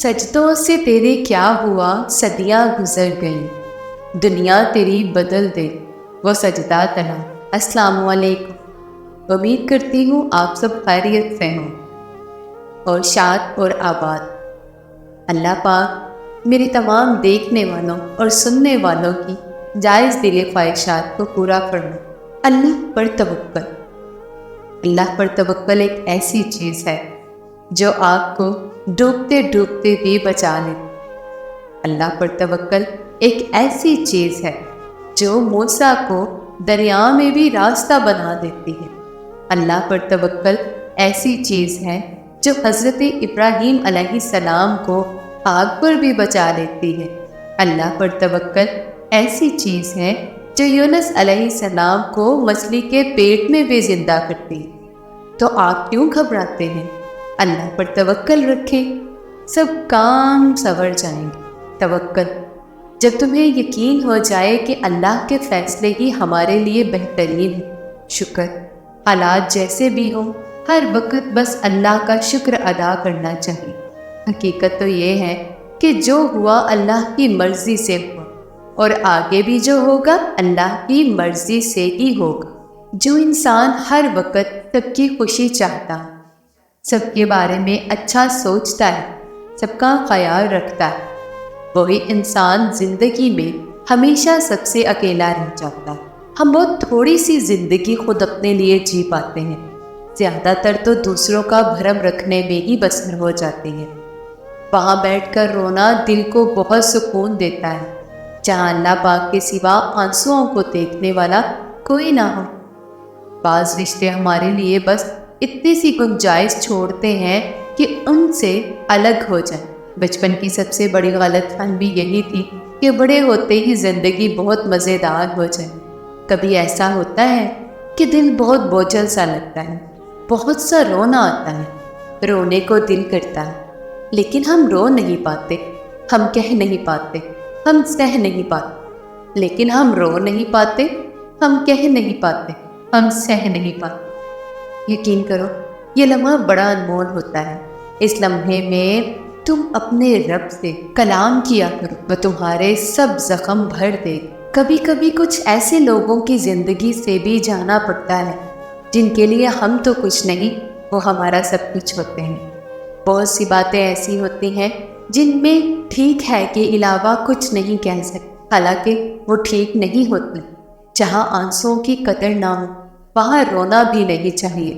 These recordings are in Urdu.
سجدوں سے تیرے کیا ہوا، صدیاں گزر گئیں، دنیا تیری بدل دے وہ سجدہ تنا۔ السلام علیکم، امید کرتی ہوں آپ سب خیریت سے ہوں اور شاد اور آباد۔ اللہ پاک میری تمام دیکھنے والوں اور سننے والوں کی جائز دلی خواہشات کو پورا فرما۔ اللہ پر توکل۔ اللہ پر توکل ایک ایسی چیز ہے جو آپ کو ڈوبتے ڈوبتے بھی بچا لے۔ اللہ پر توکل ایک ایسی چیز ہے جو موسیٰ کو دریا میں بھی راستہ بنا دیتی ہے۔ اللہ پر توکل ایسی چیز ہے جو حضرت ابراہیم علیہ السلام کو آگ پر بھی بچا لیتی ہے۔ اللہ پر توکل ایسی چیز ہے جو یونس علیہ السلام کو مچھلی کے پیٹ میں بھی زندہ کرتی ہے۔ تو آپ کیوں گھبراتے ہیں؟ اللہ پر توکل رکھیں، سب کام سنور جائیں گے۔ توکل، جب تمہیں یقین ہو جائے کہ اللہ کے فیصلے ہی ہمارے لیے بہترین ہے، شکر حالات جیسے بھی ہوں ہر وقت بس اللہ کا شکر ادا کرنا چاہیے۔ حقیقت تو یہ ہے کہ جو ہوا اللہ کی مرضی سے ہوا، اور آگے بھی جو ہوگا اللہ کی مرضی سے ہی ہوگا۔ جو انسان ہر وقت سب کی خوشی چاہتا ہے، سب کے بارے میں اچھا سوچتا ہے، سب کا خیال رکھتا ہے، وہی انسان زندگی میں ہمیشہ سب سے اکیلا رہ جاتا ہے۔ ہم بہت تھوڑی سی زندگی خود اپنے لیے جی پاتے ہیں، زیادہ تر تو دوسروں کا بھرم رکھنے میں ہی بسر ہو جاتی ہے۔ وہاں بیٹھ کر رونا دل کو بہت سکون دیتا ہے جہاں اللہ پاک کے سوا آنسوؤں کو دیکھنے والا کوئی نہ ہو۔ بعض رشتے ہمارے لیے بس اتنی سی گنجائش چھوڑتے ہیں کہ ان سے الگ ہو جائیں۔ بچپن کی سب سے بڑی غلط فہمی یہی تھی کہ بڑے ہوتے ہی زندگی بہت مزیدار ہو جائے۔ کبھی ایسا ہوتا ہے کہ دل بہت بوجھل سا لگتا ہے، بہت سا رونا آتا ہے، رونے کو دل کرتا ہے، لیکن ہم رو نہیں پاتے، ہم کہہ نہیں پاتے، ہم سہ نہیں پاتے، لیکن ہم رو نہیں پاتے، ہم کہہ نہیں پاتے، ہم سہ نہیں پاتے۔ یقین کرو یہ لمحہ بڑا انمول ہوتا ہے۔ اس لمحے میں تم اپنے رب سے کلام کیا کرو، وہ تمہارے سب زخم بھر دے گا۔ کبھی کبھی کچھ ایسے لوگوں کی زندگی سے بھی جانا پڑتا ہے جن کے لیے ہم تو کچھ نہیں، وہ ہمارا سب کچھ ہوتے ہیں۔ بہت سی باتیں ایسی ہوتی ہیں جن میں ٹھیک ہے کے علاوہ کچھ نہیں کہہ سکتے، حالانکہ وہ ٹھیک نہیں ہوتی۔ جہاں آنسوؤں کی قدر نہ ہو وہاں رونا بھی نہیں چاہیے۔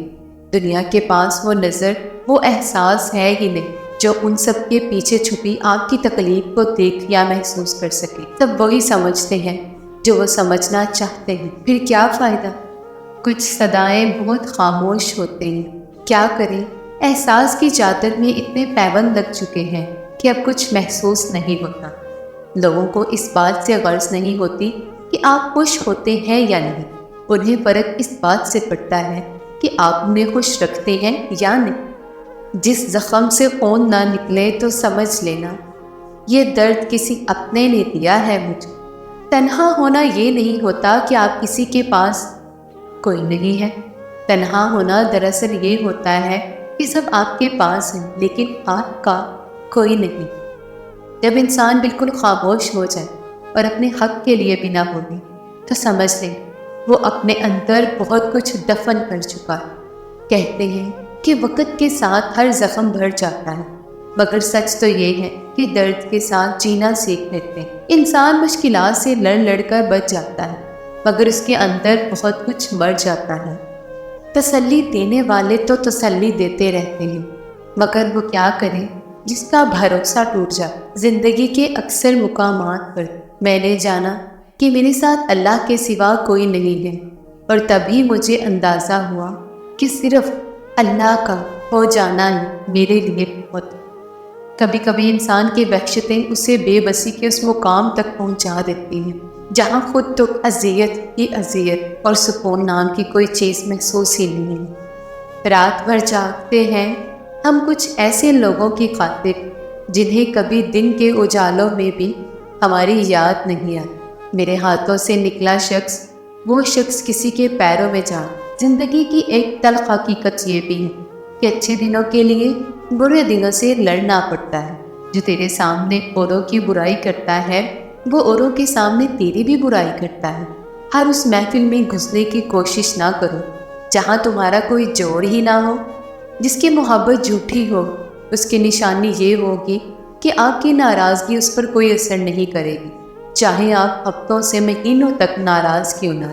دنیا کے پاس وہ نظر، وہ احساس ہے ہی نہیں جو ان سب کے پیچھے چھپی آپ کی تکلیف کو دیکھ یا محسوس کر سکے۔ سب وہی سمجھتے ہیں جو وہ سمجھنا چاہتے ہیں، پھر کیا فائدہ؟ کچھ صدائیں بہت خاموش ہوتے ہیں، کیا کریں؟ احساس کی چادر میں اتنے پیوند لگ چکے ہیں کہ اب کچھ محسوس نہیں ہوتا۔ لوگوں کو اس بات سے غرض نہیں ہوتی کہ آپ خوش ہوتے ہیں یا نہیں، انہیں فرق اس بات سے پڑتا ہے کہ آپ انہیں خوش رکھتے ہیں یا نہیں۔ جس زخم سے خون نہ نکلے تو سمجھ لینا یہ درد کسی اپنے نے دیا ہے مجھے۔ تنہا ہونا یہ نہیں ہوتا کہ آپ کسی کے پاس کوئی نہیں ہے، تنہا ہونا دراصل یہ ہوتا ہے کہ سب آپ کے پاس ہیں لیکن آپ کا کوئی نہیں۔ جب انسان بالکل خاموش ہو جائے اور اپنے حق کے لیے بھی نہ بولے تو سمجھ لیں وہ اپنے اندر بہت کچھ دفن کر چکا ہے۔ کہتے ہیں کہ وقت کے ساتھ ہر زخم بھر جاتا ہے، مگر سچ تو یہ ہے کہ درد کے ساتھ جینا سیکھ لیتے ہیں۔ انسان مشکلات سے لڑ لڑ کر بچ جاتا ہے، مگر اس کے اندر بہت کچھ مر جاتا ہے۔ تسلی دینے والے تو تسلی دیتے رہتے ہیں، مگر وہ کیا کریں جس کا بھروسہ ٹوٹ جائے۔ زندگی کے اکثر مقامات پر میں نے جانا کہ میرے ساتھ اللہ کے سوا کوئی نہیں ہے، اور تبھی مجھے اندازہ ہوا کہ صرف اللہ کا ہو جانا ہی میرے لیے بہت۔ کبھی کبھی انسان کی وحشتیں اسے بے بسی کے اس مقام تک پہنچا دیتی ہیں جہاں خود تو اذیت ہی اذیت اور سکون نام کی کوئی چیز محسوس ہی نہیں ہے۔ رات بھر جاگتے ہیں ہم کچھ ایسے لوگوں کی خاطر جنہیں کبھی دن کے اجالوں میں بھی ہماری یاد نہیں آتی۔ میرے ہاتھوں سے نکلا شخص وہ شخص کسی کے پیروں میں جا۔ زندگی کی ایک تلخ حقیقت یہ بھی ہے کہ اچھے دنوں کے لیے برے دنوں سے لڑنا پڑتا ہے۔ جو تیرے سامنے اوروں کی برائی کرتا ہے وہ اوروں کے سامنے تیری بھی برائی کرتا ہے۔ ہر اس محفل میں گھسنے کی کوشش نہ کرو جہاں تمہارا کوئی جوڑ ہی نہ ہو۔ جس کی محبت جھوٹی ہو اس کی نشانی یہ ہوگی کہ آپ کی ناراضگی اس پر کوئی اثر نہیں کرے گی، چاہے آپ ہفتوں سے مہینوں تک ناراض کیوں نہ۔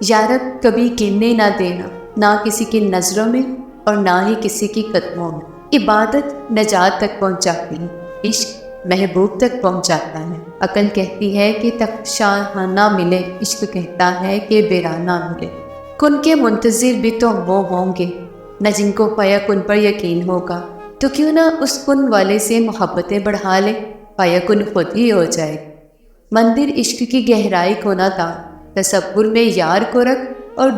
یا رب کبھی گرنے نہ دینا، نہ کسی کی نظروں میں اور نہ ہی کسی کی قدموں میں۔ عبادت نجات تک پہنچاتی ہے، عشق محبوب تک پہنچاتا ہے۔ عقل کہتی ہے کہ تخشاں نہ ملے، عشق کہتا ہے کہ بیرانہ ملے۔ کن کے منتظر بھی تو وہ ہوں گے نہ جن کو فیکن پر یقین ہوگا، تو کیوں نہ اس کن والے سے محبتیں بڑھا لے، فیکن خود ہی ہو جائے۔ مندر عشق کی گہرائی کو نہ تھا، تصور میں یار کو رکھ اور